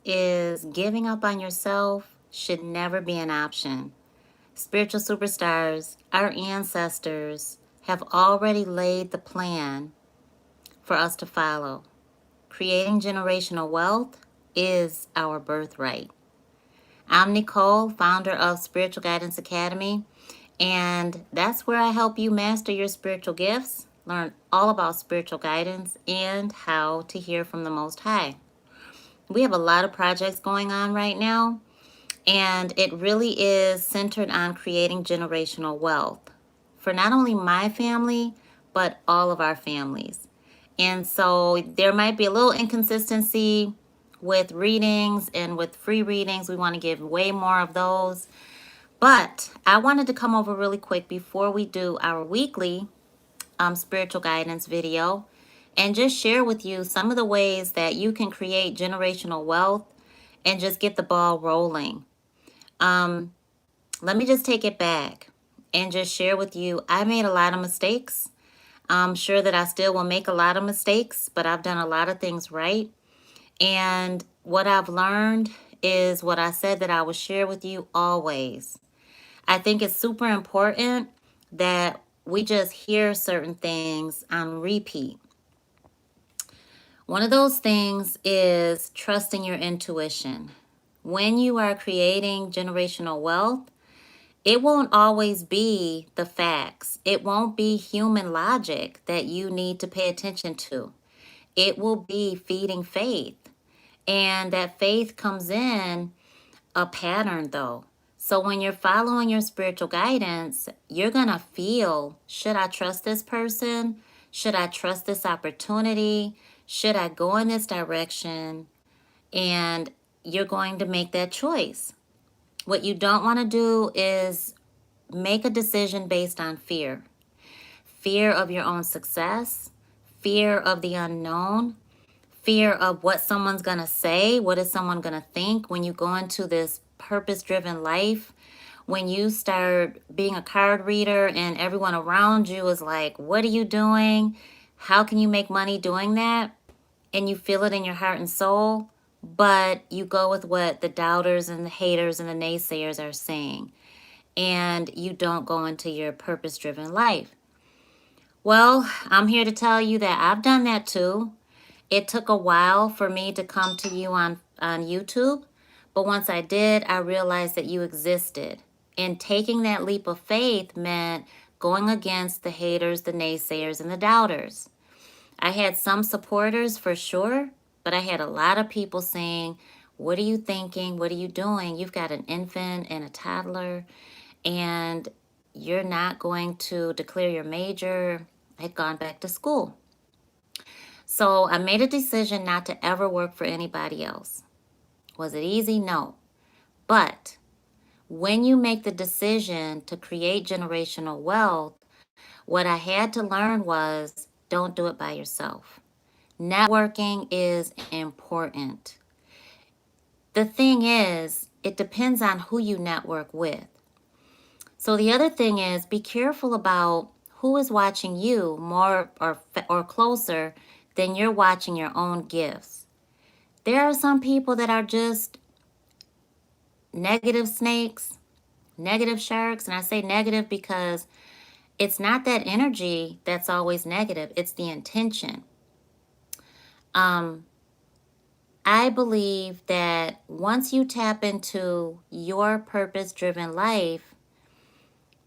is giving up on yourself should never be an option. Spiritual superstars, our ancestors, have already laid the plan for us to follow. Creating generational wealth is our birthright. I'm Nicole, founder of Spiritual Guidance Academy, and that's where I help you master your spiritual gifts, learn all about spiritual guidance, and how to hear from the Most High. We have a lot of projects going on right now, and it really is centered on creating generational wealth for not only my family, but all of our families. And so there might be a little inconsistency with readings and with free readings. We want to give way more of those. But I wanted to come over really quick before we do our weekly spiritual guidance video and just share with you some of the ways that you can create generational wealth and just get the ball rolling. Let me just take it back and just share with you. I made a lot of mistakes. I'm sure that I still will make a lot of mistakes, but I've done a lot of things right. And what I've learned is what I said that I would share with you always. I think it's super important that we just hear certain things on repeat. One of those things is trusting your intuition. When you are creating generational wealth, it won't always be the facts. It won't be human logic that you need to pay attention to. It will be feeding faith. And that faith comes in a pattern, though. So when you're following your spiritual guidance, you're going to feel, should I trust this person? Should I trust this opportunity? Should I go in this direction? And you're going to make that choice. What you don't want to do is make a decision based on fear. Fear of your own success, fear of the unknown, fear of what someone's going to say, what is someone going to think when you go into this purpose-driven life. When you start being a card reader and everyone around you is like, what are you doing? How can you make money doing that? And you feel it in your heart and soul, but you go with what the doubters and the haters and the naysayers are saying, and you don't go into your purpose-driven life. Well, I'm here to tell you that I've done that too. It took a while for me to come to you on YouTube, but once I did, I realized that you existed. And taking that leap of faith meant going against the haters, the naysayers, and the doubters. I had some supporters for sure, but I had a lot of people saying, what are you thinking? What are you doing? You've got an infant and a toddler, and you're not going to declare your major. I had gone back to school. So I made a decision not to ever work for anybody else. Was it easy? No. But when you make the decision to create generational wealth, what I had to learn was don't do it by yourself. Networking is important. The thing is, it depends on who you network with. So the other thing is be careful about who is watching you more or closer than you're watching your own gifts. There are some people that are just negative snakes, negative sharks, and I say negative because it's not that energy that's always negative, it's the intention. I believe that once you tap into your purpose-driven life,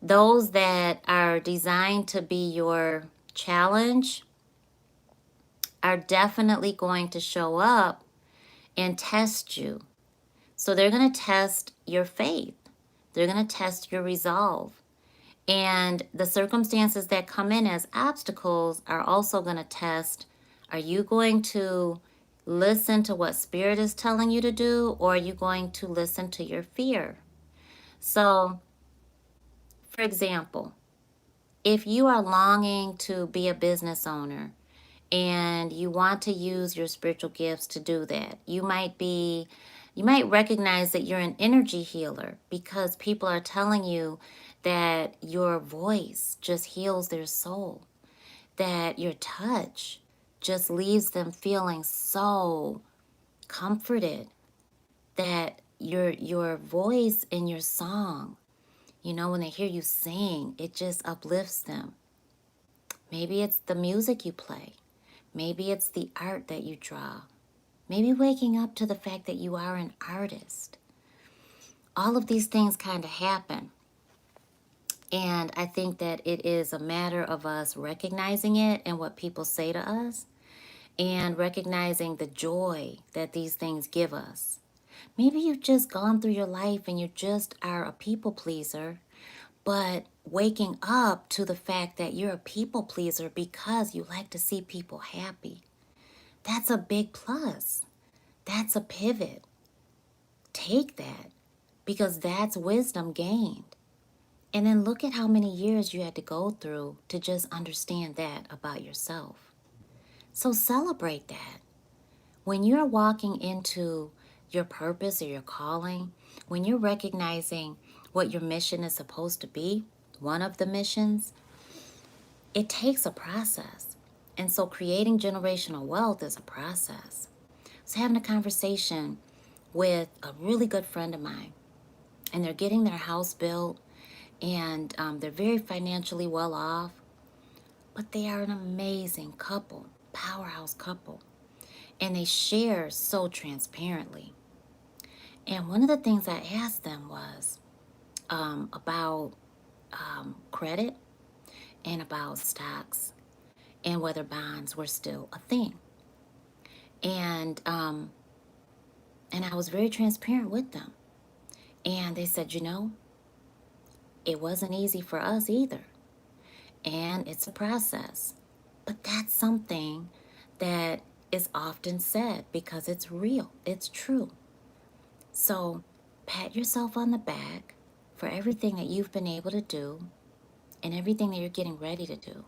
those that are designed to be your challenge are definitely going to show up and test you. So they're going to test your faith. They're going to test your resolve. And the circumstances that come in as obstacles are also going to test, are you going to listen to what Spirit is telling you to do, or are you going to listen to your fear? So, for example, if you are longing to be a business owner and you want to use your spiritual gifts to do that, you might recognize that you're an energy healer because people are telling you that your voice just heals their soul, that your touch just leaves them feeling so comforted. that your voice and your song, when they hear you sing, it just uplifts them. Maybe it's the music you play. Maybe it's the art that you draw. Maybe waking up to the fact that you are an artist. All of these things kind of happen. And I think that it is a matter of us recognizing it and what people say to us, and recognizing the joy that these things give us. Maybe you've just gone through your life and you just are a people pleaser, but waking up to the fact that you're a people pleaser because you like to see people happy. That's a big plus. That's a pivot. Take that, because that's wisdom gained. And then look at how many years you had to go through to just understand that about yourself. So celebrate that. When you're walking into your purpose or your calling, when you're recognizing what your mission is supposed to be, one of the missions, it takes a process. And so creating generational wealth is a process. So having a conversation with a really good friend of mine, and they're getting their house built, and they're very financially well off, but they are an amazing couple, powerhouse couple, and they share so transparently. And one of the things I asked them was about credit and about stocks and whether bonds were still a thing. And and I was very transparent with them. And they said, it wasn't easy for us either. And it's a process. But that's something that is often said because it's real, it's true. So pat yourself on the back for everything that you've been able to do and everything that you're getting ready to do.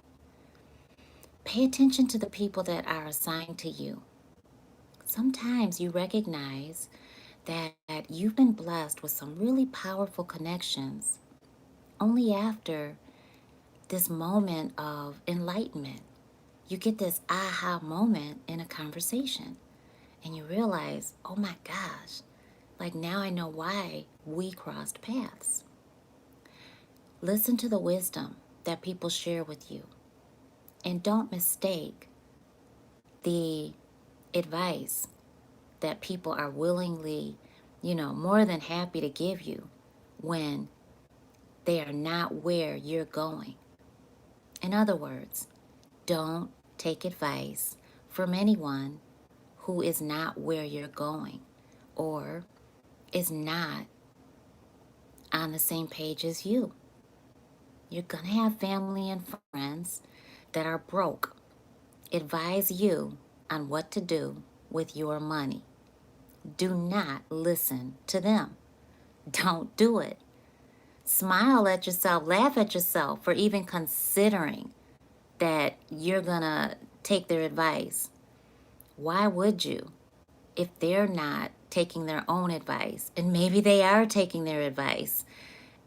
Pay attention to the people that are assigned to you. Sometimes you recognize that you've been blessed with some really powerful connections only after this moment of enlightenment. You get this aha moment in a conversation and you realize, oh my gosh, like now I know why we crossed paths. Listen to the wisdom that people share with you, and don't mistake the advice that people are willingly, more than happy to give you when they are not where you're going. In other words, don't take advice from anyone who is not where you're going or is not on the same page as you. You're going to have family and friends that are broke. Advise you on what to do with your money. Do not listen to them. Don't do it. Smile at yourself, laugh at yourself for even considering that you're going to take their advice. Why would you if they're not taking their own advice? And maybe they are taking their advice,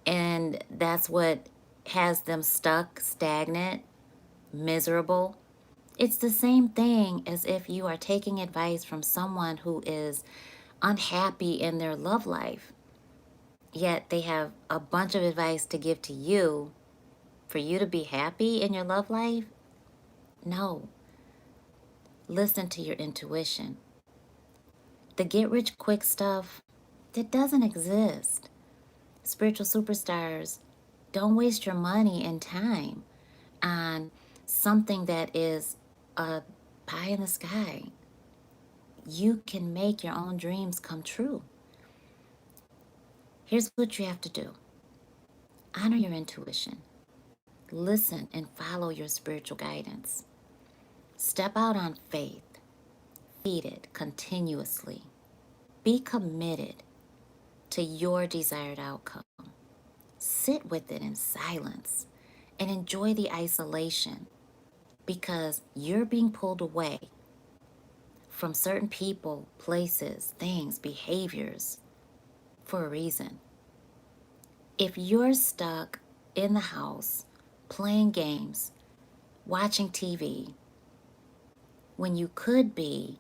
and that's what has them stuck, stagnant, miserable. It's the same thing as if you are taking advice from someone who is unhappy in their love life, yet they have a bunch of advice to give to you for you to be happy in your love life. No. Listen to your intuition. The get rich quick stuff, that doesn't exist. Spiritual superstars, don't waste your money and time on something that is a pie in the sky. You can make your own dreams come true. Here's what you have to do. Honor your intuition. Listen and follow your spiritual guidance. Step out on faith. Feed it continuously. Be committed to your desired outcome. Sit with it in silence and enjoy the isolation, because you're being pulled away from certain people, places, things, behaviors for a reason. If you're stuck in the house playing games, watching TV, when you could be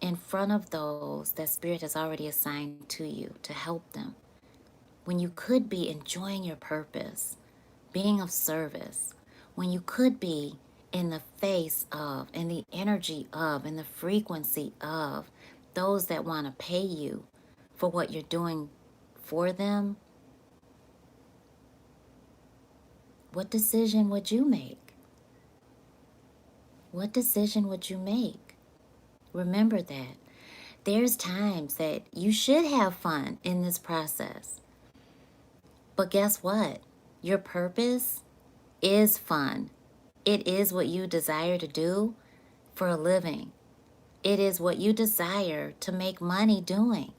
in front of those that Spirit has already assigned to you to help them, when you could be enjoying your purpose, being of service, when you could be in the face of, in the energy of, in the frequency of those that want to pay you for what you're doing for them, what decision would you make? What decision would you make? Remember that. There's times that you should have fun in this process. But guess what? Your purpose is fun. It is what you desire to do for a living. It is what you desire to make money doing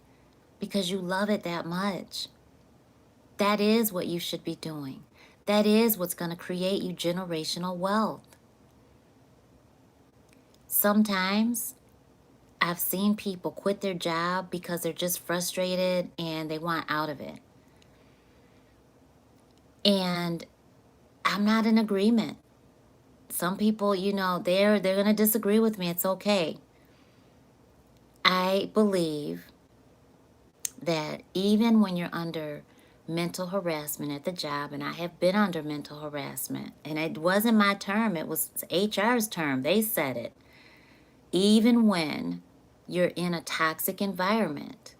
because you love it that much. That is what you should be doing. That is what's going to create you generational wealth. Sometimes I've seen people quit their job because they're just frustrated and they want out of it. And I'm not in agreement. Some people, they're going to disagree with me. It's okay. I believe that even when you're under mental harassment at the job, and I have been under mental harassment, and it wasn't my term, it was HR's term. They said it. Even when you're in a toxic environment,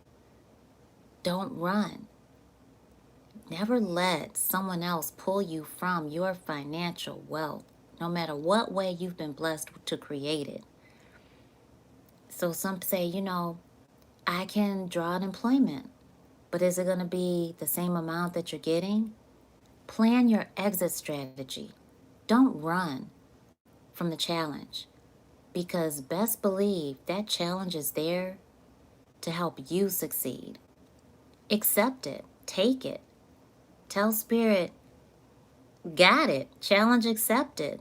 don't run. Never let someone else pull you from your financial wealth, no matter what way you've been blessed to create it. So some say, I can draw unemployment, but is it going to be the same amount that you're getting? Plan your exit strategy. Don't run from the challenge, because best believe that challenge is there to help you succeed. Accept it. Take it. Tell Spirit, got it. Challenge accepted.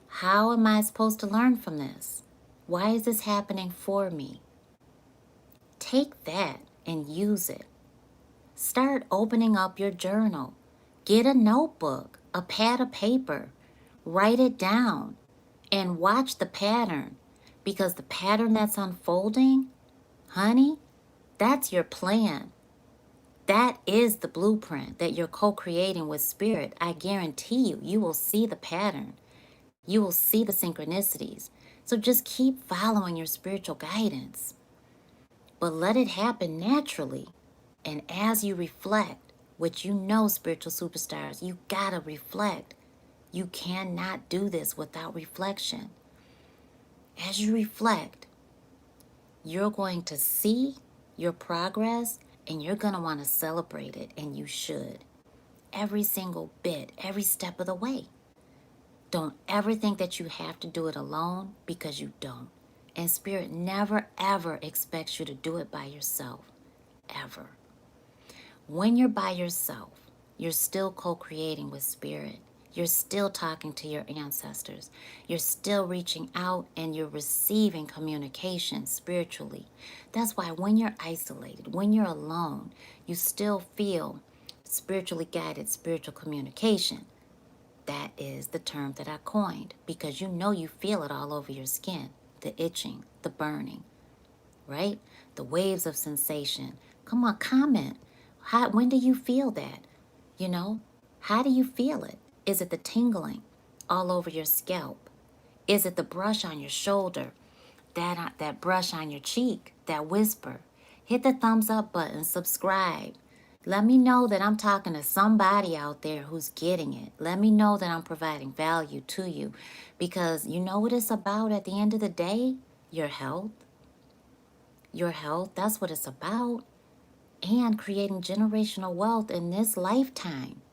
How am I supposed to learn from this? Why is this happening for me? Take that and use it. Start opening up your journal. Get a notebook, a pad of paper. Write it down and watch the pattern, because the pattern that's unfolding, honey, that's your plan. That is the blueprint that you're co-creating with Spirit. I guarantee you, you will see the pattern. You will see the synchronicities. So just keep following your spiritual guidance. But let it happen naturally. And as you reflect, which spiritual superstars, you gotta reflect. You cannot do this without reflection. As you reflect, you're going to see your progress and you're going to want to celebrate it, and you should. Every single bit, every step of the way. Don't ever think that you have to do it alone, because you don't. And Spirit never, ever expects you to do it by yourself. Ever. When you're by yourself, you're still co-creating with Spirit. You're still talking to your ancestors. You're still reaching out and you're receiving communication spiritually. That's why when you're isolated, when you're alone, you still feel spiritually guided spiritual communication. That is the term that I coined, because you feel it all over your skin. The itching, the burning, right? The waves of sensation. Come on, comment. When do you feel that? How do you feel it? Is it the tingling all over your scalp? Is it the brush on your shoulder? That brush on your cheek? That whisper? Hit the thumbs up button, subscribe. Let me know that I'm talking to somebody out there who's getting it. Let me know that I'm providing value to you, because you know what it's about at the end of the day? Your health. Your health, that's what it's about. And creating generational wealth in this lifetime,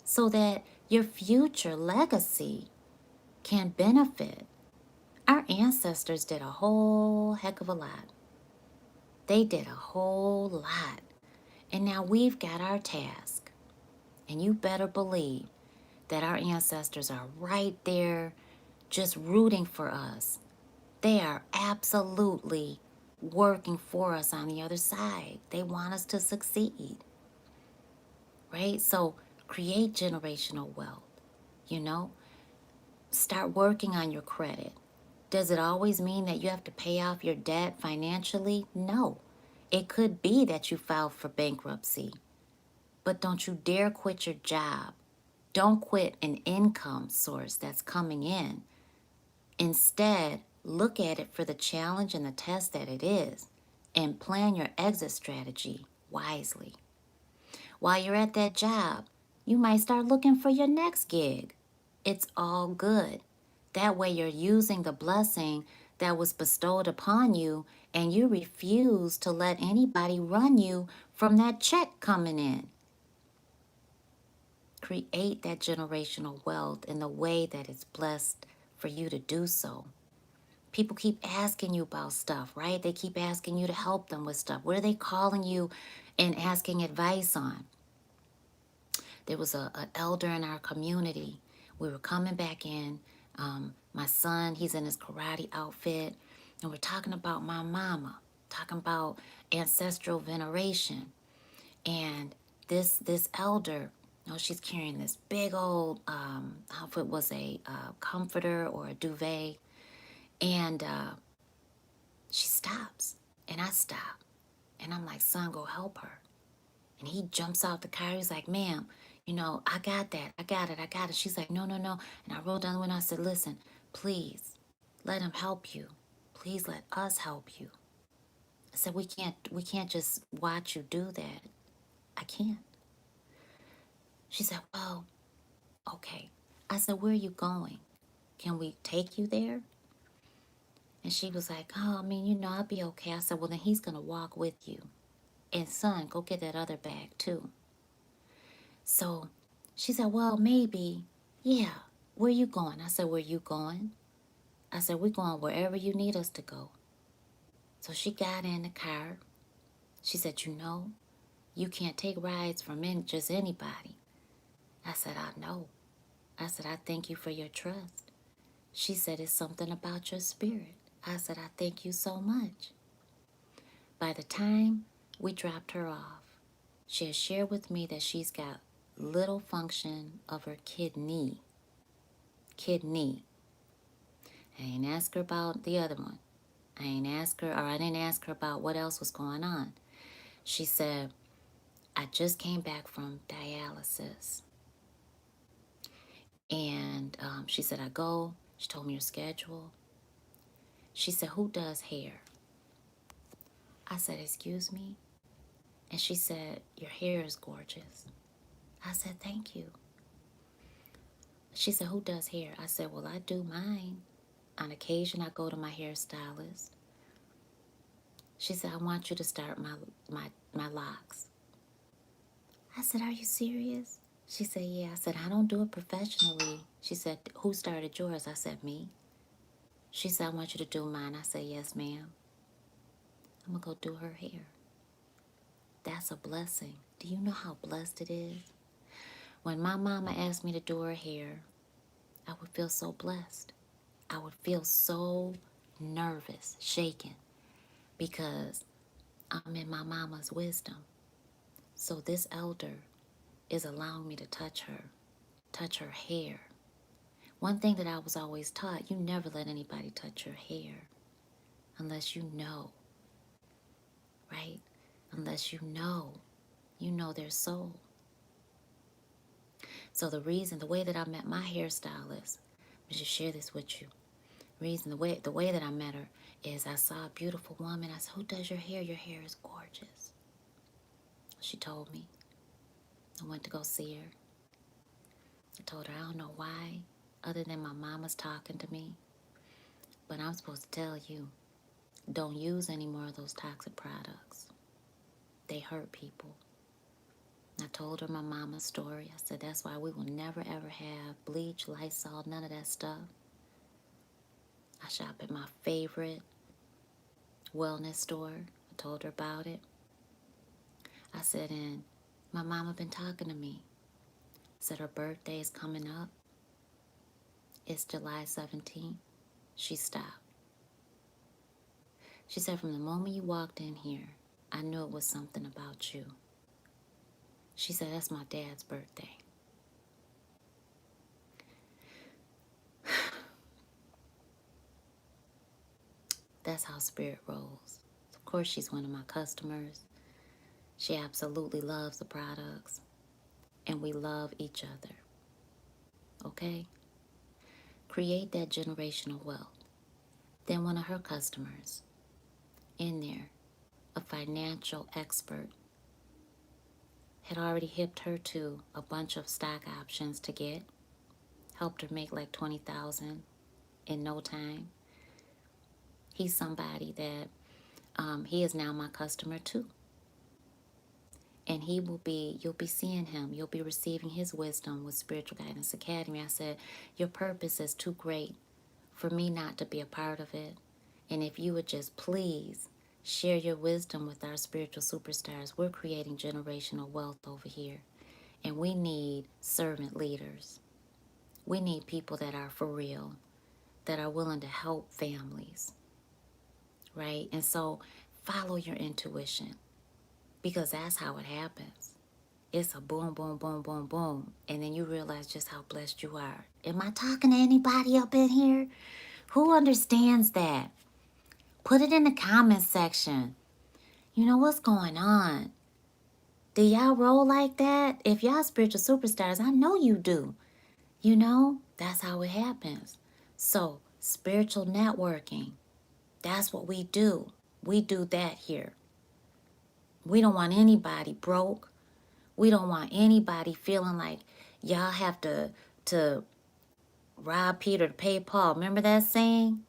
so that your future legacy can benefit. Our ancestors did a whole heck of a lot. They did a whole lot. And now we've got our task. And you better believe that our ancestors are right there just rooting for us. They are absolutely working for us on the other side. They want us to succeed. Right? So create generational wealth. Start working on your credit. Does it always mean that you have to pay off your debt financially? No. It could be that you filed for bankruptcy, but don't you dare quit your job. Don't quit an income source that's coming in. Instead, look at it for the challenge and the test that it is and plan your exit strategy wisely. While you're at that job, you might start looking for your next gig. It's all good. That way, you're using the blessing that was bestowed upon you and you refuse to let anybody run you from that check coming in. Create that generational wealth in the way that it's blessed for you to do so. People keep asking you about stuff, right? They keep asking you to help them with stuff. What are they calling you and asking advice on? There was an elder in our community. We were coming back in. My son, he's in his karate outfit. And we're talking about my mama, talking about ancestral veneration. And this elder, she's carrying this big old, I don't know if it was a comforter or a duvet. And she stops. And I stop. And I'm like, son, go help her. And he jumps out the car. He's like, ma'am, I got that. I got it. She's like, no, no, no. And I rolled down the window. I said, listen, please let him help you. Please let us help you. I said, we can't just watch you do that. I can't. She said, well, okay. I said, where are you going? Can we take you there? And she was like, oh, I'll be okay. I said, well, then he's going to walk with you. And son, go get that other bag too. So she said, well, maybe, yeah, where you going? I said, where you going? I said, we're going wherever you need us to go. So she got in the car. She said, you can't take rides from just anybody. I said, I know. I said, I thank you for your trust. She said, it's something about your spirit. I said, I thank you so much. By the time we dropped her off, she had shared with me that she's got little function of her kidney. I ain't ask her about the other one. I didn't ask her about what else was going on. She said, I just came back from dialysis. And she said, she told me her schedule. She said, who does hair? I said, excuse me? And she said, your hair is gorgeous. I said, thank you. She said, who does hair? I said, well, I do mine. On occasion, I go to my hairstylist. She said, I want you to start my locks. I said, are you serious? She said, yeah. I said, I don't do it professionally. She said, who started yours? I said, me. She said, I want you to do mine. I said, yes, ma'am. I'm going to go do her hair. That's a blessing. Do you know how blessed it is? When my mama asked me to do her hair, I would feel so blessed. I would feel so nervous, shaken, because I'm in my mama's wisdom. So this elder is allowing me to touch her hair. One thing that I was always taught, you never let anybody touch your hair unless you know, right? Unless you know their soul. So the way that I met my hairstylist, I should share this with you. The way that I met her is I saw a beautiful woman. I said, who does your hair? Your hair is gorgeous. She told me. I went to go see her. I told her I don't know why, other than my mama's talking to me, but I'm supposed to tell you, don't use any more of those toxic products. They hurt people. I told her my mama's story. I said, that's why we will never ever have bleach, Lysol, none of that stuff. I shop at my favorite wellness store. I told her about it. I said, and my mama been talking to me. I said her birthday is coming up. It's July 17th. She stopped. She said, from the moment you walked in here, I knew it was something about you. She said, that's my dad's birthday. That's how Spirit rolls. Of course, she's one of my customers. She absolutely loves the products, and we love each other. Okay? Create that generational wealth. Then one of her customers in there, a financial expert, had already hipped her to a bunch of stock options to get, helped her make like 20,000 in no time. He's somebody that he is now my customer too. And you'll be seeing him. You'll be receiving his wisdom with Spiritual Guidance Academy. I said, your purpose is too great for me not to be a part of it. And if you would just please share your wisdom with our spiritual superstars. We're creating generational wealth over here. And we need servant leaders. We need people that are for real, that are willing to help families, right? And so follow your intuition, because that's how it happens. It's a boom, boom, boom, boom, boom. And then you realize just how blessed you are. Am I talking to anybody up in here? Who understands that? Put it in the comments section. You know what's going on? Do y'all roll like that? If y'all spiritual superstars, I know you do. You know, that's how it happens. So, spiritual networking, that's what we do. We do that here. We don't want anybody broke. We don't want anybody feeling like y'all have to rob Peter to pay Paul. Remember that saying?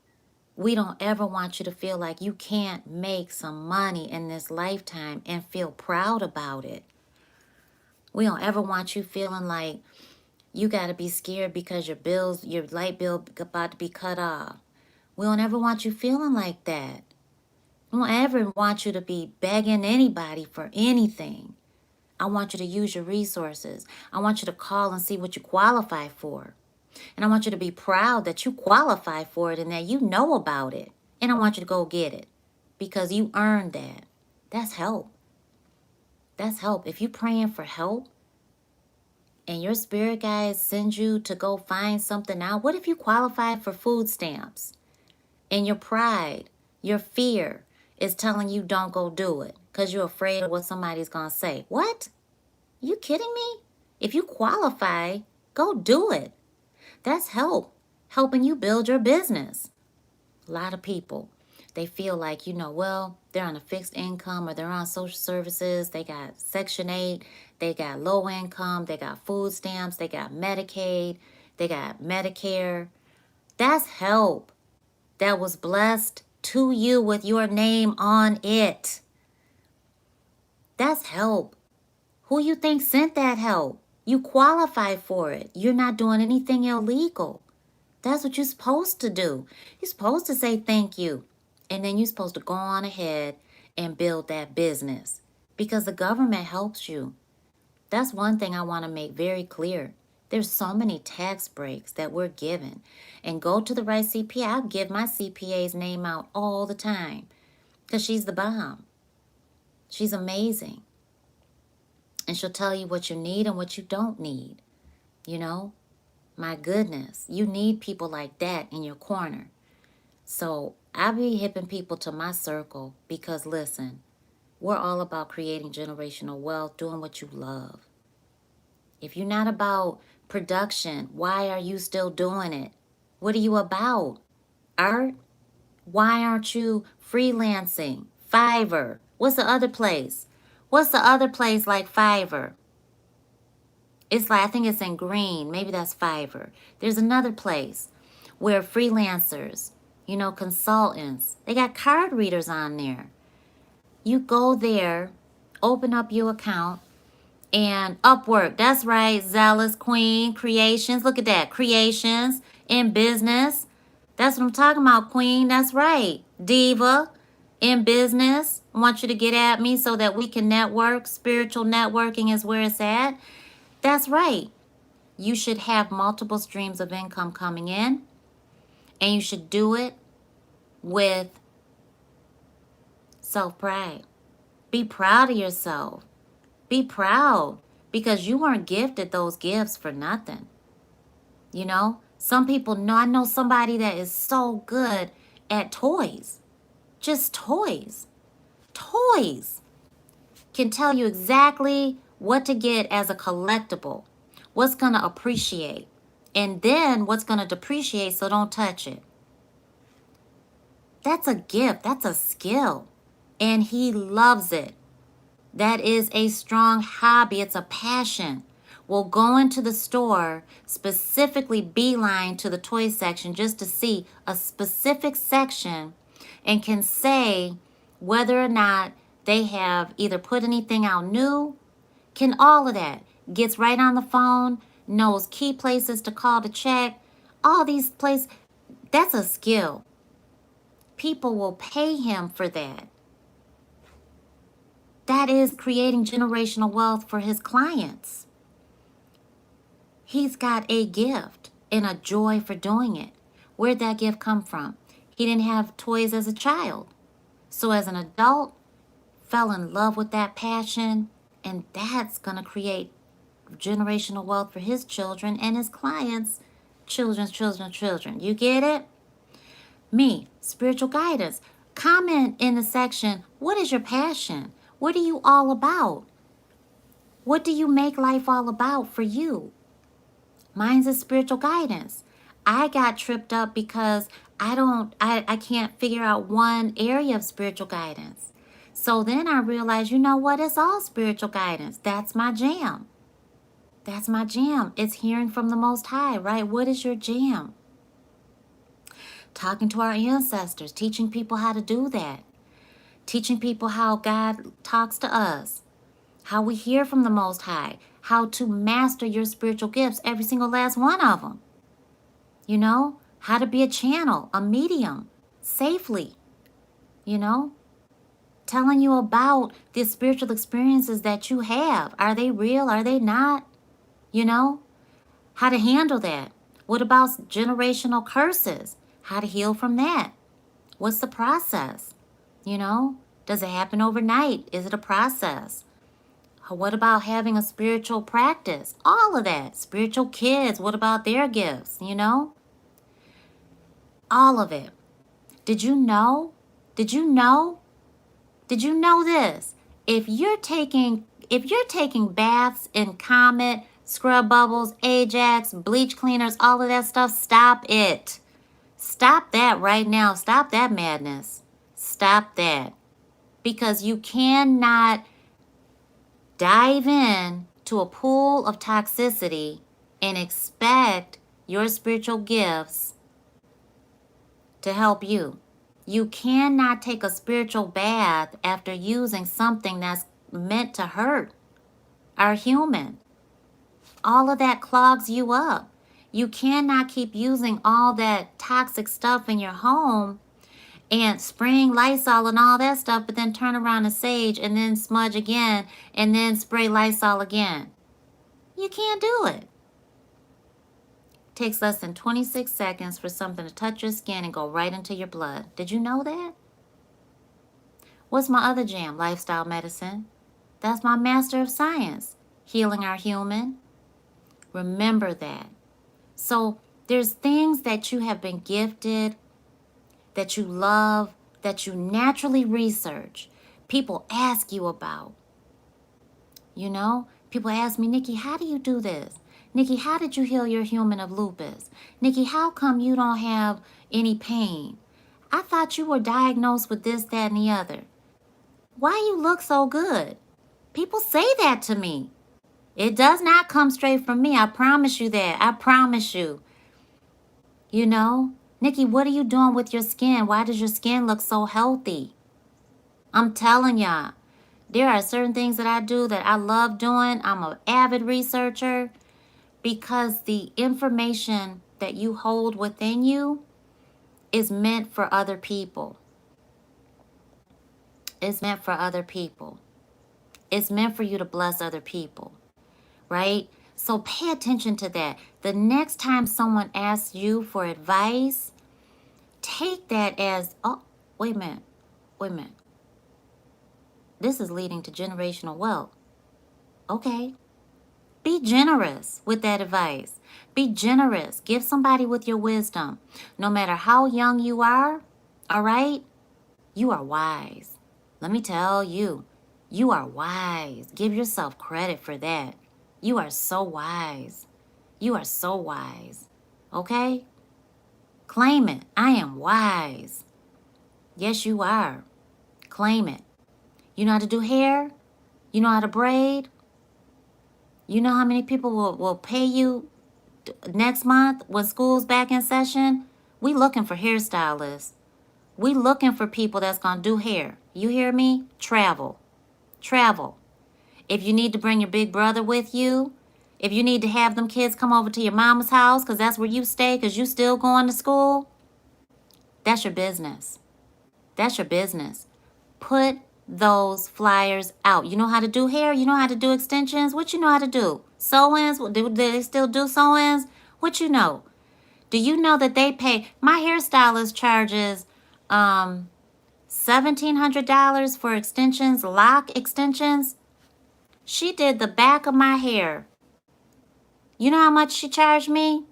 We don't ever want you to feel like you can't make some money in this lifetime and feel proud about it. We don't ever want you feeling like you got to be scared because your light bill about to be cut off. We don't ever want you feeling like that. We don't ever want you to be begging anybody for anything. I want you to use your resources. I want you to call and see what you qualify for. And I want you to be proud that you qualify for it and that you know about it. And I want you to go get it because you earned that. That's help. That's help. If you're praying for help and your spirit guide sends you to go find something out, what if you qualify for food stamps and your pride, your fear is telling you don't go do it because you're afraid of what somebody's going to say? What? You kidding me? If you qualify, go do it. That's help, helping you build your business. A lot of people, they feel like, well, they're on a fixed income or they're on social services. They got Section 8, they got low income, they got food stamps, they got Medicaid, they got Medicare. That's help that was blessed to you with your name on it. That's help. Who you think sent that help? You qualify for it. You're not doing anything illegal. That's what you're supposed to do. You're supposed to say thank you. And then you're supposed to go on ahead and build that business because the government helps you. That's one thing I want to make very clear. There's so many tax breaks that we're given. And go to the right CPA. I give my CPA's name out all the time because she's the bomb. She's amazing. And she'll tell you what you need and what you don't need. My goodness, you need people like that in your corner. So I be hipping people to my circle because, listen, we're all about creating generational wealth, doing what you love. If you're not about production, why are you still doing it? What are you about? Art? Why aren't you freelancing? Fiverr? What's the other place? What's the other place like Fiverr? It's like, I think it's in green. Maybe that's Fiverr. There's another place where freelancers, consultants, they got card readers on there. You go there, open up your account, and Upwork. That's right, Zealous Queen, Creations. Look at that, Creations in business. That's what I'm talking about, Queen. That's right, Diva in business. I want you to get at me so that we can network. Spiritual networking is where it's at. That's right. You should have multiple streams of income coming in, and you should do it with self-pride. Be proud of yourself. Be proud because you weren't gifted those gifts for nothing. Some people know. I know somebody that is so good at toys. Just toys. Toys can tell you exactly what to get as a collectible, what's going to appreciate, and then what's going to depreciate, so don't touch it. That's a gift. That's a skill. And he loves it. That is a strong hobby. It's a passion. Will go into the store, specifically beeline to the toy section just to see a specific section, and can say whether or not they have either put anything out new, can all of that. Gets right on the phone, knows key places to call to check, all these places. That's a skill. People will pay him for that. That is creating generational wealth for his clients. He's got a gift and a joy for doing it. Where'd that gift come from? He didn't have toys as a child. So as an adult, fell in love with that passion, and that's going to create generational wealth for his children and his clients' children's children. You get it? Me, spiritual guidance. Comment in the section, what is your passion? What are you all about? What do you make life all about for you? Mine's is spiritual guidance. I got tripped up because I can't figure out one area of spiritual guidance. So then I realized, you know what? It's all spiritual guidance. That's my jam. That's my jam. It's hearing from the Most High, right? What is your jam? Talking to our ancestors, teaching people how to do that. Teaching people how God talks to us, how we hear from the Most High, how to master your spiritual gifts, every single last one of them. You know, how to be a channel, a medium, safely. You know, telling you about the spiritual experiences that you have. Are they real? Are they not? You know, how to handle that. What about generational curses? How to heal from that? What's the process? You know, does it happen overnight? Is it a process? What about having a spiritual practice? All of that. Spiritual kids, what about their gifts? You know? All of it. Did you know? Did you know? Did you know this? If you're taking baths in Comet, scrub bubbles, Ajax, bleach cleaners, all of that stuff, stop it. Stop that right now. Stop that madness. Stop that. Because you cannot dive in to a pool of toxicity and expect your spiritual gifts to help you. You cannot take a spiritual bath after using something that's meant to hurt our human. All of that clogs you up. You cannot keep using all that toxic stuff in your home and spraying Lysol and all that stuff, but then turn around and sage and then smudge again and then spray Lysol again. You can't do it. It takes less than 26 seconds for something to touch your skin and go right into your blood. Did you know that? What's my other jam? Lifestyle medicine. That's my master of science. Healing our human. Remember that. So there's things that you have been gifted, that you love, that you naturally research. People ask you about. You know, people ask me, Nikki, how do you do this? Nikki, how did you heal your human of lupus? Nikki, how come you don't have any pain? I thought you were diagnosed with this, that, and the other. Why you look so good? People say that to me. It does not come straight from me. I promise you that. I promise you. You know, Nikki, what are you doing with your skin? Why does your skin look so healthy? I'm telling y'all, there are certain things that I do that I love doing. I'm an avid researcher because the information that you hold within you is meant for other people. It's meant for other people. It's meant for you to bless other people, right? So pay attention to that. The next time someone asks you for advice, take that as, oh, wait a minute. This is leading to generational wealth. Okay. Be generous with that advice. Be generous. Give somebody with your wisdom. No matter how young you are, all right? You are wise. Let me tell you, you are wise. Give yourself credit for that. You are so wise. You are so wise. Okay? Claim it. I am wise. Yes, you are. Claim it. You know how to do hair? You know how to braid? You know how many people will pay you next month when school's back in session? We looking for hairstylists. We looking for people that's going to do hair. You hear me? Travel. Travel. If you need to bring your big brother with you, if you need to have them kids come over to your mama's house because that's where you stay because you still going to school, that's your business. That's your business. Put those flyers out. You know how to do hair? You know how to do extensions? What you know how to do? Sew-ins? Do they still do sew-ins? What you know? Do you know that they pay? My hairstylist charges $1,700 for extensions, lock extensions. She did the back of my hair. You know how much she charged me?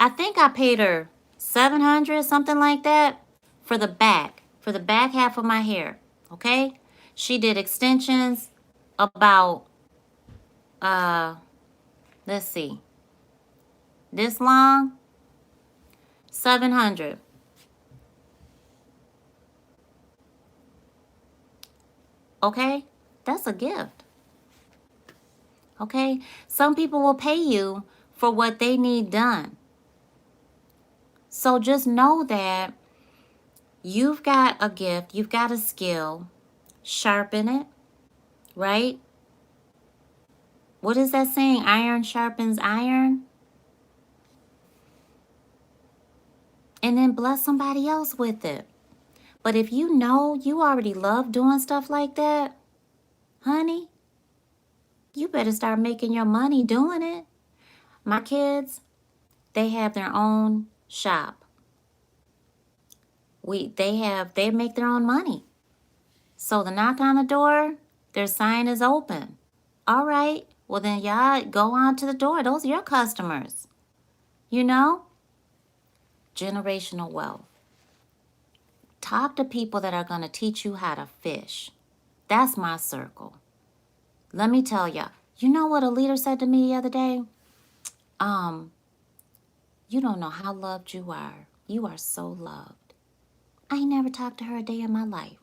I think I paid her $700, something like that, for the back half of my hair. Okay? She did extensions about let's see, this long, 700. Okay? That's a gift. Okay? Some people will pay you for what they need done. So just know that you've got a gift, you've got a skill, sharpen it, right? What is that saying? Iron sharpens iron. And then bless somebody else with it. But if you know you already love doing stuff like that, honey, you better start making your money doing it. My kids, they have their own shop. They make their own money. So the knock on the door, their sign is open. All right, well then y'all go on to the door. Those are your customers. You know? Generational wealth. Talk to people that are going to teach you how to fish. That's my circle. Let me tell ya. You know what a leader said to me the other day? You don't know how loved you are. You are so loved. I ain't never talked to her a day in my life.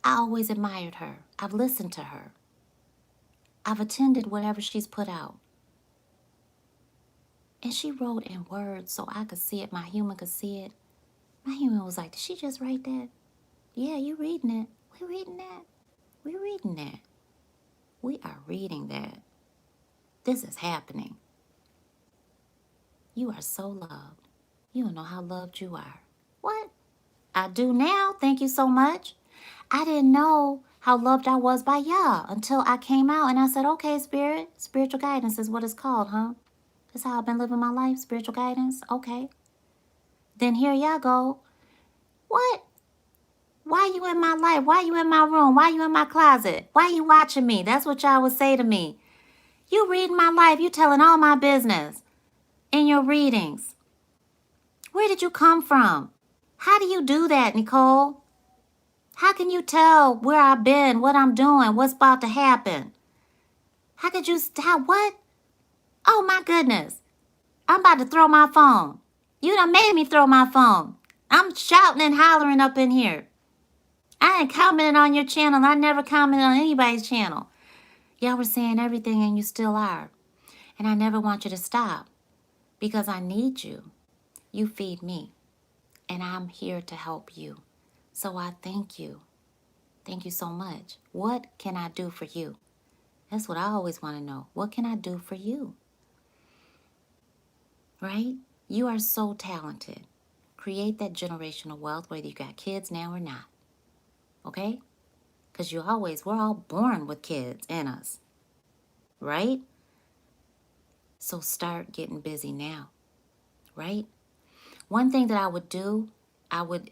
I always admired her. I've listened to her. I've attended whatever she's put out. And she wrote in words so I could see it. My human could see it. My human was like, did she just write that? Yeah, you reading it. We reading that. We reading that. We are reading that. This is happening. You are so loved. You don't know how loved you are. What? I do now. Thank you so much. I didn't know how loved I was by y'all until I came out and I said, okay, Spirit. Spiritual guidance is what it's called, huh? That's how I've been living my life, spiritual guidance. Okay. Then here y'all go. What? Why you in my life? Why you in my room? Why you in my closet? Why you watching me? That's what y'all would say to me. You reading my life. You telling all my business in your readings. Where did you come from? How do you do that, Nicole? How can you tell where I've been, what I'm doing, what's about to happen? How could you, what? Oh my goodness. I'm about to throw my phone. You done made me throw my phone. I'm shouting and hollering up in here. I ain't commenting on your channel. I never commented on anybody's channel. Y'all were saying everything and you still are. And I never want you to stop because I need you. You feed me and I'm here to help you. So I thank you. Thank you so much. What can I do for you? That's what I always want to know. What can I do for you? Right? You are so talented. Create that generational wealth, whether you got kids now or not. Okay? Because we're all born with kids in us. Right? So start getting busy now. Right? One thing that I would do,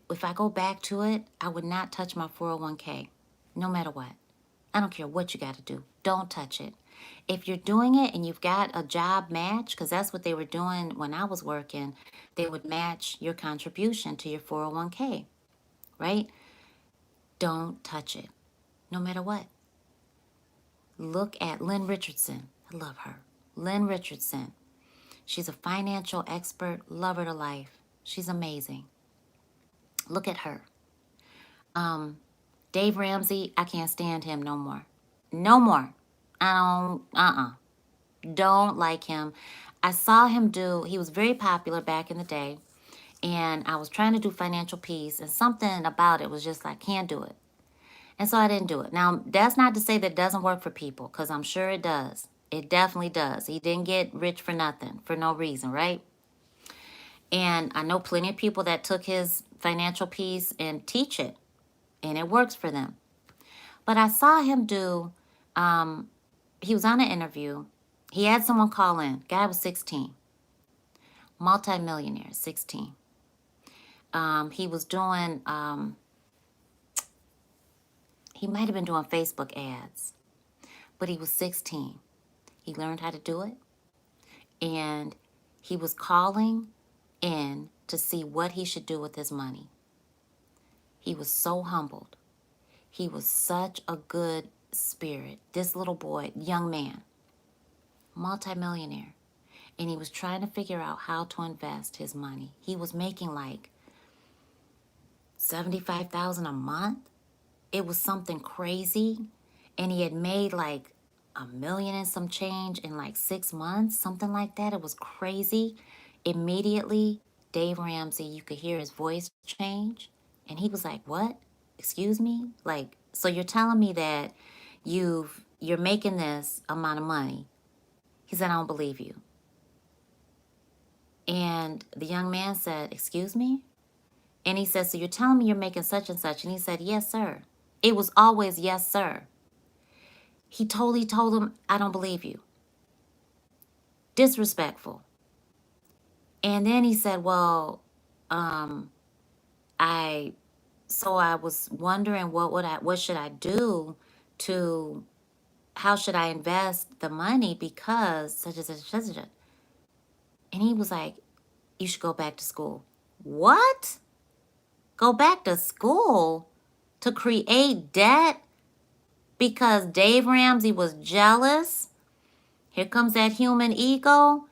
if I go back to it, I would not touch my 401k, no matter what. I don't care what you got to do. Don't touch it. If you're doing it and you've got a job match, because that's what they were doing when I was working, they would match your contribution to your 401k, right? Don't touch it, no matter what. Look at Lynn Richardson. I love her. Lynn Richardson. She's a financial expert. Love her to life. She's amazing. Look at her. Dave Ramsey, I can't stand him no more. No more. I don't like him. I saw him he was very popular back in the day, and I was trying to do financial peace, and something about it was just like, can't do it. And so I didn't do it. Now, that's not to say that it doesn't work for people, because I'm sure it does. It definitely does. He didn't get rich for nothing, for no reason, right? And I know plenty of people that took his financial piece and teach it, and it works for them. But I saw him he was on an interview. He had someone call in. Guy was 16. Multi-millionaire, 16. He was doing, he might have been doing Facebook ads, but he was 16. He learned how to do it, and he was calling in to see what he should do with his money. He was so humbled. He was such a good spirit. This little boy, young man, multimillionaire, and he was trying to figure out how to invest his money. He was making like $75,000 a month. It was something crazy, and he had made like $1 million and some change in like 6 months, something like that. It was crazy. Immediately, Dave Ramsey, you could hear his voice change, and he was like, "What? Excuse me? Like, so you're telling me that you're making this amount of money?" He said, "I don't believe you." And the young man said, "Excuse me?" And he said, "So you're telling me you're making such and such?" And he said, "Yes, sir." It was always, "Yes, sir." He totally told him, "I don't believe you." Disrespectful. And then he said, "Well, I was wondering what should I do how should I invest the money because such and such and such." And he was like, "You should go back to school." What? Go back to school to create debt because Dave Ramsey was jealous? Here comes that human ego.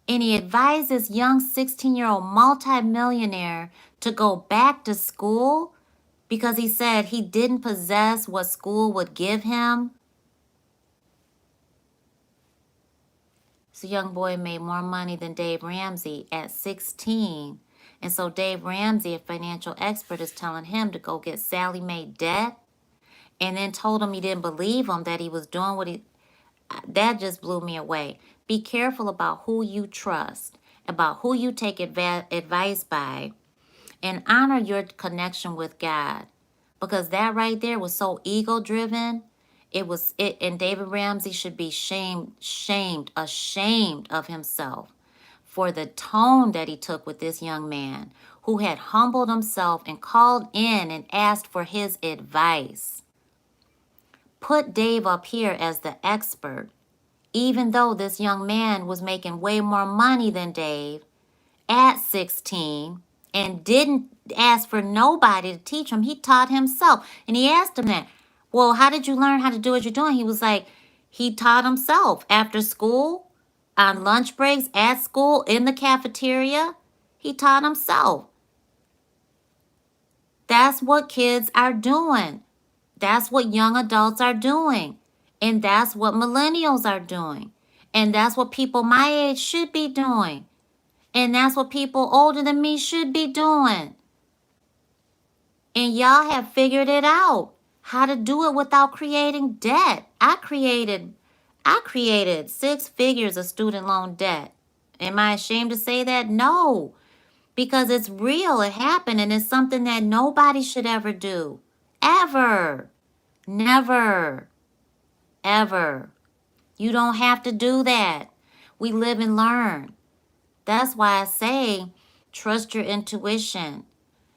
And he advises young 16-year-old multimillionaire to go back to school because he said he didn't possess what school would give him. So young boy made more money than Dave Ramsey at 16. And so Dave Ramsey, a financial expert, is telling him to go get Sally Mae debt, and then told him he didn't believe him, that he was doing what he... That just blew me away. Be careful about who you trust, about who you take advice by, and honor your connection with God. Because that right there was so ego-driven. And David Ramsey should be ashamed of himself for the tone that he took with this young man who had humbled himself and called in and asked for his advice. Put Dave up here as the expert, even though this young man was making way more money than Dave at 16 and didn't ask for nobody to teach him. He taught himself. And he asked him that, "Well, how did you learn how to do what you're doing?" He was like, he taught himself after school, on lunch breaks, at school, in the cafeteria. He taught himself. That's what kids are doing. That's what young adults are doing. And that's what millennials are doing. And that's what people my age should be doing. And that's what people older than me should be doing. And y'all have figured it out, how to do it without creating debt. I created 6 figures of student loan debt. Am I ashamed to say that? No, because it's real. It happened, and it's something that nobody should ever do. Ever. Never. Ever. You don't have to do that. We live and learn. That's why I say, trust your intuition.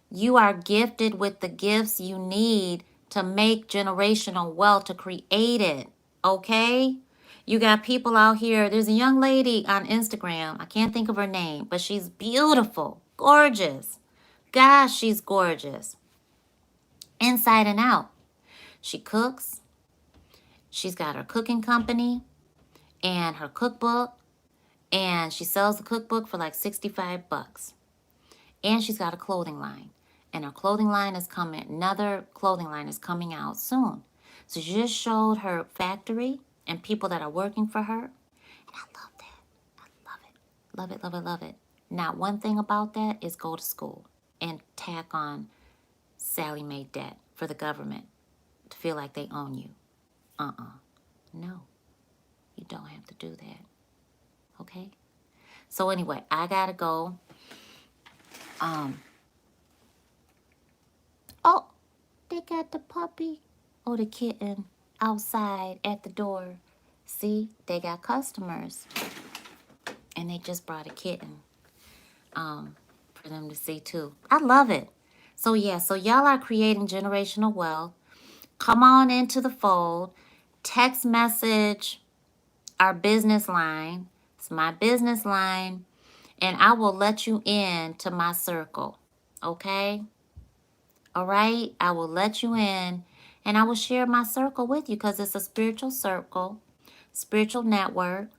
You are gifted with the gifts you need to make generational wealth, to create it, okay? You got people out here. There's a young lady on Instagram. I can't think of her name, but she's beautiful, gorgeous. Gosh, she's gorgeous. Inside and out. She cooks. She's got her cooking company and her cookbook. And she sells the cookbook for like 65 bucks. And she's got a clothing line. And her clothing line is coming, another clothing line is coming out soon. So she just showed her factory and people that are working for her. And I love that. I love it. Love it, love it, love it. Now, one thing about that is go to school and tack on Sally Mae debt for the government to feel like they own you. No, you don't have to do that. Okay? So anyway, I gotta go. Oh, they got the puppy or the kitten outside at the door. See, they got customers. And they just brought a kitten for them to see too. I love it. So yeah, so y'all are creating generational wealth. Come on into the fold. Text message our business line. It's my business line. And I will let you in to my circle. Okay? All right? I will let you in. And I will share my circle with you because it's a spiritual circle, spiritual network.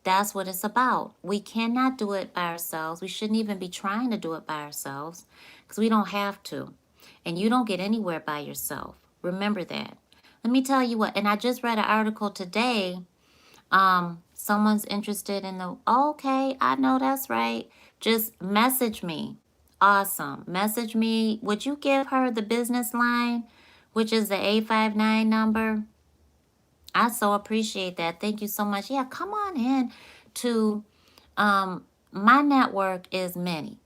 That's what it's about. We cannot do it by ourselves. We shouldn't even be trying to do it by ourselves because we don't have to. And you don't get anywhere by yourself. Remember that. Let me tell you what, and I just read an article today. Someone's interested in the, okay, I know that's right. Just message me. Awesome. Message me. Would you give her the business line, which is the 859 number? I so appreciate that. Thank you so much. Yeah, come on in to my network is many.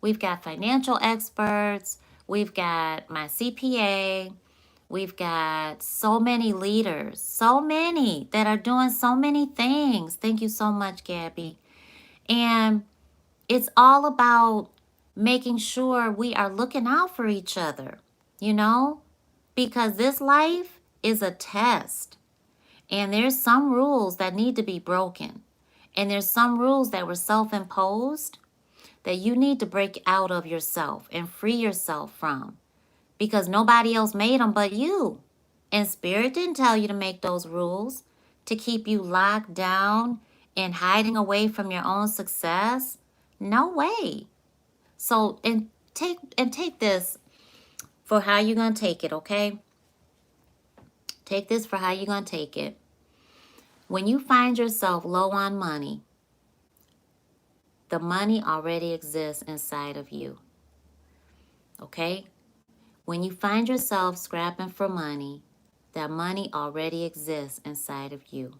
We've got financial experts. We've got my CPA. We've got so many leaders, so many that are doing so many things. Thank you so much, Gabby. And it's all about making sure we are looking out for each other, you know, because this life is a test. And there's some rules that need to be broken. And there's some rules that were self-imposed that you need to break out of yourself and free yourself from. Because nobody else made them but you. And Spirit didn't tell you to make those rules to keep you locked down and hiding away from your own success. No way. So, and take this for how you're going to take it, okay? Take this for how you're going to take it. When you find yourself low on money, the money already exists inside of you. Okay? When you find yourself scrapping for money, that money already exists inside of you.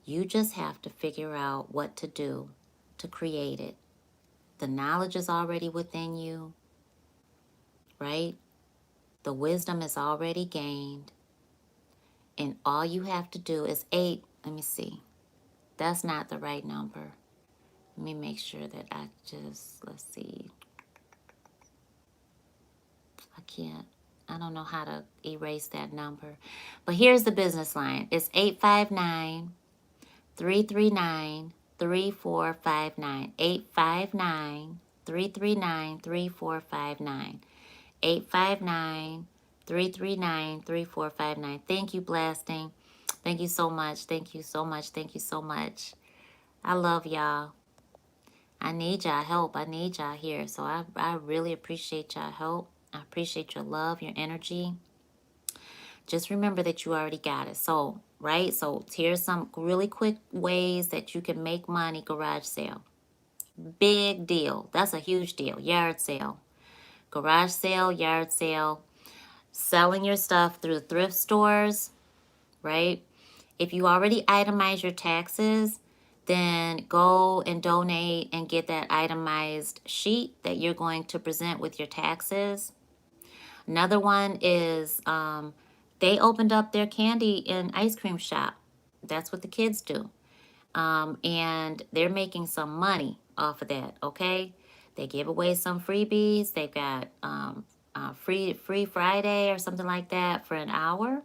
You just have to figure out what to do to create it. The knowledge is already within you, right? The wisdom is already gained. And all you have to do is 8. Let me see. That's not the right number. Let me make sure that let's see. I don't know how to erase that number. But here's the business line. It's 859-339-3459. 859-339-3459. 859-339-3459. Thank you, Blasting. Thank you so much. Thank you so much. Thank you so much. I love y'all. I need y'all help. I need y'all here. So I really appreciate y'all help. I appreciate your love, your energy. Just remember that you already got it. So, right? So here's some really quick ways that you can make money. Garage sale. Big deal. That's a huge deal. Yard sale. Garage sale, yard sale. Selling your stuff through thrift stores, right? If you already itemize your taxes, then go and donate and get that itemized sheet that you're going to present with your taxes. Another one is they opened up their candy and ice cream shop. That's what the kids do. And they're making some money off of that, okay? They give away some freebies. They've got free Friday or something like that for an hour,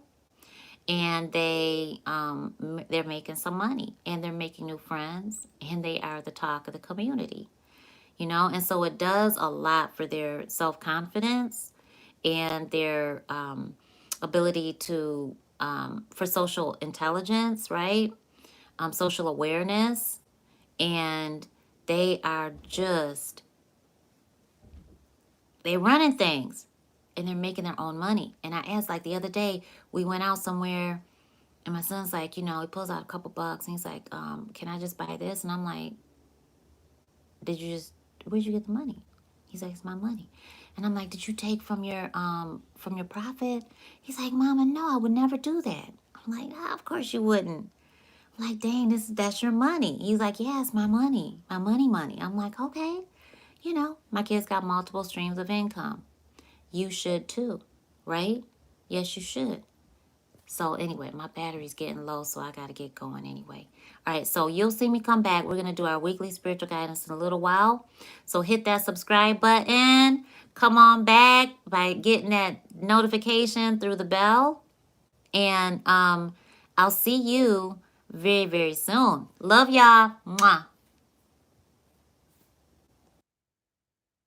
and they're making some money and they're making new friends and they are the talk of the community, you know. And so it does a lot for their self-confidence and their ability to for social intelligence, right? Social awareness. And they are just, they running things and they're making their own money. And I asked, like the other day, we went out somewhere and my son's like, you know, he pulls out a couple bucks and he's like, can I just buy this? And I'm like, where'd you get the money? He's like, it's my money. And I'm like, did you take from your profit? He's like, Mama, no, I would never do that. I'm like, ah, of course you wouldn't. I'm like, dang, that's your money. He's like, yeah, it's my money. My money. I'm like, okay. You know, my kids got multiple streams of income. You should too, right? Yes, you should. So anyway, my battery's getting low, so I got to get going anyway. All right, so you'll see me come back. We're going to do our weekly spiritual guidance in a little while. So hit that subscribe button. Come on back by getting that notification through the bell. And I'll see you very, very soon. Love y'all. Mwah.